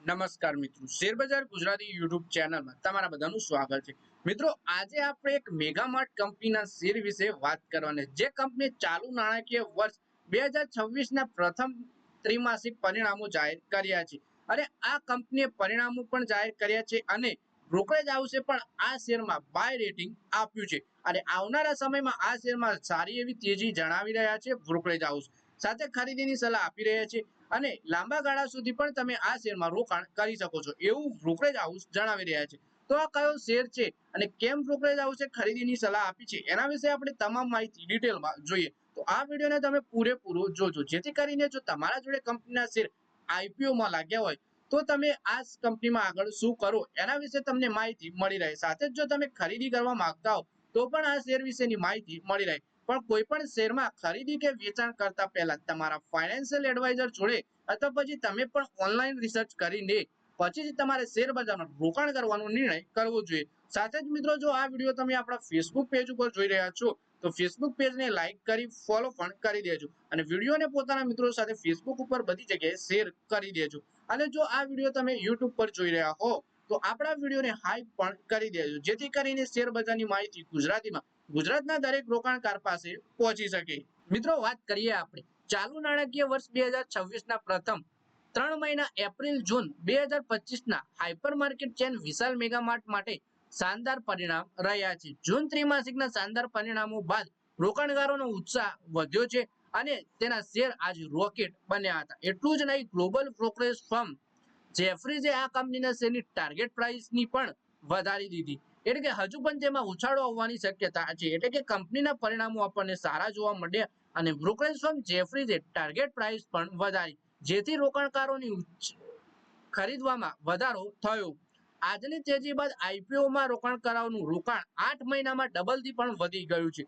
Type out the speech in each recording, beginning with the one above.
નમસ્કાર મિત્રો, શેરબજાર ગુજરાતી યુટ્યુબ ચેનલમાં તમારા બધાનું સ્વાગત છે। મિત્રો, આજે આપણે એક મેગામાર્ટ કંપનીના શેર વિશે વાત કરવાની છે, જે કંપની ચાલુ નાણાકીય વર્ષ 2026ના પ્રથમ ત્રિમાસિક પરિણામો જાહેર કર્યા છે અને આ કંપનીએ પરિણામો પણ જાહેર કર્યા છે અને બ્રોકરેજ હાઉસે પણ આ શેરમાં બાય રેટિંગ આપ્યું છે અને આવનારા સમયમાં આ શેરમાં સારી એવી તેજી જણાવી રહ્યા છે બ્રોકરેજ હાઉસ, સાથે ખરીદીની સલાહ આપી રહ્યા છે અને લાંબા ગાળા સુધી પણ તમે આ શેરમાં રોકાણ કરી શકો છો એવું બ્રોકરેજ હાઉસ જણાવી રહ્યા છે। તો આ કયો શેર છે અને કેમ બ્રોકરેજ હાઉસે ખરીદીની સલાહ આપી છે એના વિશે આપણે તમામ માહિતી ડિટેલમાં જોઈએ। તો આ વિડીયોને તમે પૂરેપૂરો જોજો, જેથી કરીને જો તમારા જોડે કંપનીના શેર આઈપીઓ માં લાગ્યા હોય તો તમે આ કંપનીમાં આગળ શું કરો એના વિશે તમને માહિતી મળી રહે। સાથે જ જો તમે ખરીદી કરવા માંગતા હો તો પણ આ શેર વિશેની માહિતી મળી રહે। પણ કોઈ પણ શેરમાં ખરીદી કે વેચાણ કરતા પહેલા તમારા ફાઇનાન્શિયલ એડવાઇઝર જોડે અથવા પછી તમે પણ ઓનલાઈન રિસર્ચ કરીને પછી જ તમારે શેર બજારમાં રોકાણ કરવાનો નિર્ણય કરવો જોઈએ। સાથે જ મિત્રો, જો આ વિડીયો તમે આપણા ફેસબુક પેજ ઉપર જોઈ રહ્યા છો તો ફેસબુક પેજને લાઈક કરી ફોલો પણ કરી દેજો અને વિડીયોને પોતાના મિત્રો સાથે ફેસબુક ઉપર બધી જગ્યાએ શેર કરી દેજો। અને જો આ વિડીયો તમે યુટ્યુબ પર જોઈ રહ્યા હો તો આપણા વિડીયોને હાઈપ પણ કરી દેજો, જેથી કરીને શેર બજારની માહિતી ગુજરાતીમાં ગુજરાતના દરેક રોકાણકાર પાસે પહોંચી શકે। મિત્રો, વાત કરીએ આપણે ચાલુ નાણાકીય વર્ષ 2026ના પ્રથમ 3 મહિના એપ્રિલ જૂન 2025ના હાઇપર માર્કેટ ચેન વિશાલ મેગામાર્ટ માટે શાનદાર પરિણામ રહ્યા છે। જૂન ત્રિમાસિકના શાનદાર પરિણામો બાદ રોકાણકારોનો ઉત્સાહ વધ્યો છે અને તેના શેર આજે રોકેટ બન્યા હતા। એટલું જ નહીં, ગ્લોબલ બ્રોકરેજ ફર્મ જેફરીઝે આ કંપનીના શેરની ટાર્ગેટ પ્રાઇસની પણ વધારી દીધી, એટલે કે હજુ પણ તેમાં ઉછાળો આવવાની શક્યતા છે। એટલે કે કંપનીના પરિણામો આપણને સારા જોવા મળ્યા અને બ્રોકરેજ ફર્મ જેફરીઝે ટાર્ગેટ પ્રાઇસ પણ વધારી, જેથી રોકાણકારોની ખરીદવામાં વધારો થયો। આજની તેજી બાદ આઈપીઓમાં રોકાણકારોનું રોકાણ 8 મહિનામાં ડબલથી પણ વધી ગયું છે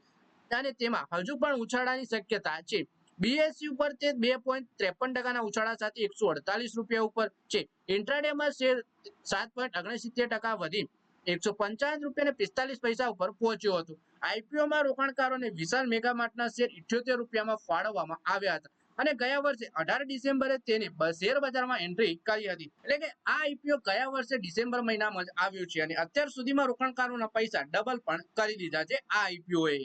અને તેમાં હજુ પણ ઉછાળાની શક્યતા છે। બીએસસી ઉપર તે 2.53%ના ઉછાળા સાથે 148 રૂપિયા ઉપર છે। ઇન્ટ્રાડેમાં શેર 7.69% વધી 155 રૂપિયા 45 પૈસા ઉપર પહોંચ્યો હતો। આઈપીઓમાં રોકાણકારોને વિશાલ મેગામાર્ટના શેર 78 રૂપિયામાં ફાળવવામાં આવ્યા હતા અને ગયા વર્ષે 18 ડિસેમ્બરે તેને શેર બજારમાં એન્ટ્રી કરી હતી। એટલે કે આ આઈપીઓ ગયા વર્ષે ડિસેમ્બર મહિનામાં જ આવ્યું છે અને અત્યાર સુધીમાં રોકાણકારોના પૈસા ડબલ પણ કરી દીધા છે આ આઈપીઓએ।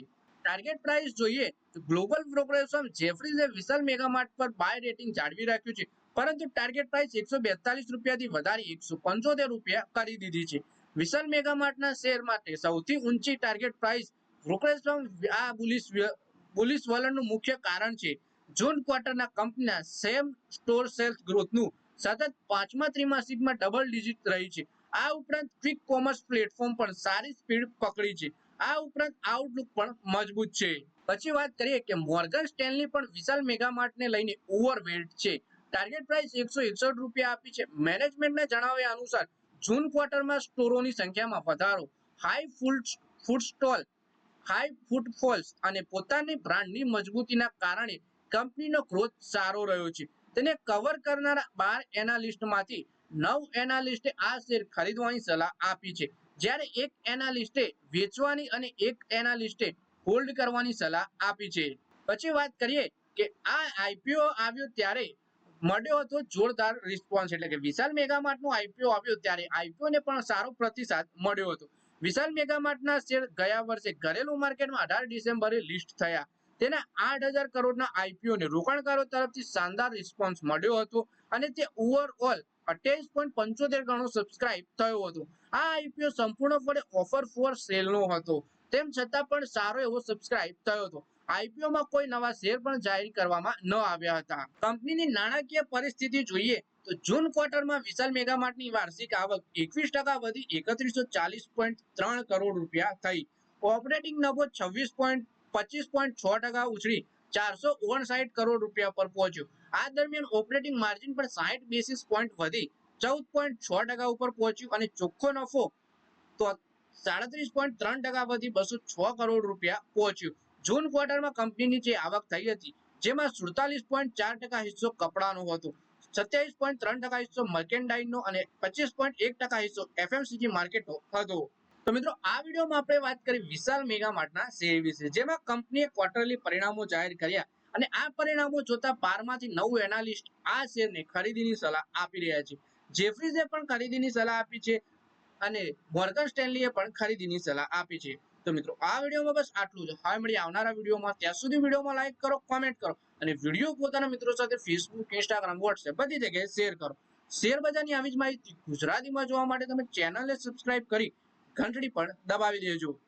ટાર્ગેટ પ્રાઇસ જોઈએ તો ગ્લોબલ બ્રોકરેજ ફર્મ જેફરીઝે વિશાલ મેગામાર્ટ પર બાય રેટિંગ જાળવી રાખ્યું છે, પરંતુ ટાર્ગેટ પ્રાઇસ 142 રૂપિયાથી વધારી 175 રૂપિયા કરી દીધી છે। વિશાલ મેગામાર્ટના શેર માટે સૌથી ઊંચી ટાર્ગેટ પ્રાઇસ બ્રોકરેજ ફર્મ આ બુલિશ વલણનું મુખ્ય કારણ છે। જૂન ક્વાર્ટરના કંપનીના સેમ સ્ટોર સેલ્સ ગ્રોથનું સતત 5મા ત્રિમાસિકમાં ડબલ ડિજિટ રહી છે। આ ઉપરાંત ક્વિક કોમર્સ પ્લેટફોર્મ પણ સારી સ્પીડ પકડી છે। આ ઉપરાંત આઉટલુક પણ મજબૂત છે। પછી વાત કરીએ કે મોર્ગન સ્ટેનલી પણ વિશાલ મેગામાર્ટને લઈને ઓવરવેટ છે। ટાર્ગેટ પ્રાઇસ 161 રૂપિયા આપી છે। મેનેજમેન્ટના જણાવ્યા અનુસાર જૂન ક્વાર્ટરમાં સ્ટોરોની સંખ્યામાં વધારો, હાઈ ફૂટફોલ્સ અને પોતાની બ્રાન્ડની મજબૂતીના કારણે કંપનીનો ગ્રોથ સારો રહ્યો છે। તેને કવર કરનારા 12 એનાલિસ્ટમાંથી 9 એનાલિસ્ટે આ શેર ખરીદવાની સલાહ આપી છે, જ્યારે એક એનાલિસ્ટે વેચવાની અને એક એનાલિસ્ટે હોલ્ડ કરવાની સલાહ આપી છે। પછી વાત કરીએ કે આ આઈપીઓ આવ્યો ત્યારે મળ્યો હતો જોરદાર રિસ્પોન્સ, એટલે કે વિશાલ મેગામાર્ટનો આઈપીઓ આવ્યો ત્યારે આઈપીઓને પણ સારો પ્રતિસાદ મળ્યો હતો। વિશાલ મેગામાર્ટના શેર ગયા વર્ષે ઘરેલું માર્કેટમાં 18 ડિસેમ્બરે લિસ્ટ થયા, તેના 8,000 કરોડના આઈપીઓને રોકાણકારો તરફથી શાનદાર રિસ્પોન્સ મળ્યો હતો અને તે ઓવરઓલ 28.75 ગણો સબસ્ક્રાઇબ થયો હતો। આ આઈપીઓ સંપૂર્ણપણે ઓફર ફોર સેલનો હતો, તેમ છતાં પણ સારો એવો સબસ્ક્રાઇબ થયો હતો। આઈપીઓમાં કોઈ નવા શેર પણ જાહેર કરવામાં ન આવ્યા હતા। કંપનીની નાણાકીય પરિસ્થિતિ જોઈએ તો જૂન ક્વાર્ટરમાં વિશાલ મેગામાર્ટની વાર્ષિક આવક 21% વધી 3140.3 કરોડ રૂપિયા થઈ। ઓપરેટિંગ નફો 25.6% ઉછળી 459 કરોડ રૂપિયા પર પહોંચ્યો। આ દરમિયાન ઓપરેટિંગ માર્જિન પણ 60 બેસિસ પોઈન્ટ વધી 14.6% ઉપર પહોંચ્યું અને ચોખ્ખો નફો તો 37.3% વધી 206 કરોડ રૂપિયા પહોંચ્યું। જૂન ક્વાર્ટરમાં કંપનીની જે આવક થઈ હતી જેમાં 47.4% હિસ્સો કપડાનો હતો, 27.3% હિસ્સો મર્કેન્ડાઇઝનો અને 25.1% હિસ્સો એફએમસીજી માર્કેટનો હતો। તો મિત્રો, આ વિડીયોમાં આપણે વાત કરી વિશાલ મેગામાર્ટના શેર વિશે, જેમાં કંપનીએ ક્વાર્ટરલી પરિણામો જાહેર કર્યા અને આ પરિણામો જોતા 12માંથી 9 એનાલિસ્ટ આ શેરને ખરીદીની સલાહ આપી રહ્યા છે। જેફરીઝે પણ ખરીદીની સલાહ આપી છે અને મોર્ગન સ્ટેનલીએ પણ ખરીદીની સલાહ આપી છે. તો મિત્રો આ વિડીયોમાં બસ આટલું જ. હવે મળીએ આવનારા વિડીયોમાં. ત્યાં સુધી વિડીયોમાં લાઈક કરો, કોમેન્ટ કરો અને વિડીયો પોતાના મિત્રો સાથે ફેસબુક, ઇન્સ્ટાગ્રામ, વોટ્સએપ બધી જગ્યાએ શેર કરો. શેર બજારની આવી જ માહિતી ગુજરાતીમાં જોવા માટે તમે ચેનલને સબસ્ક્રાઇબ કરી ઘંટડી પણ દબાવી દેજો.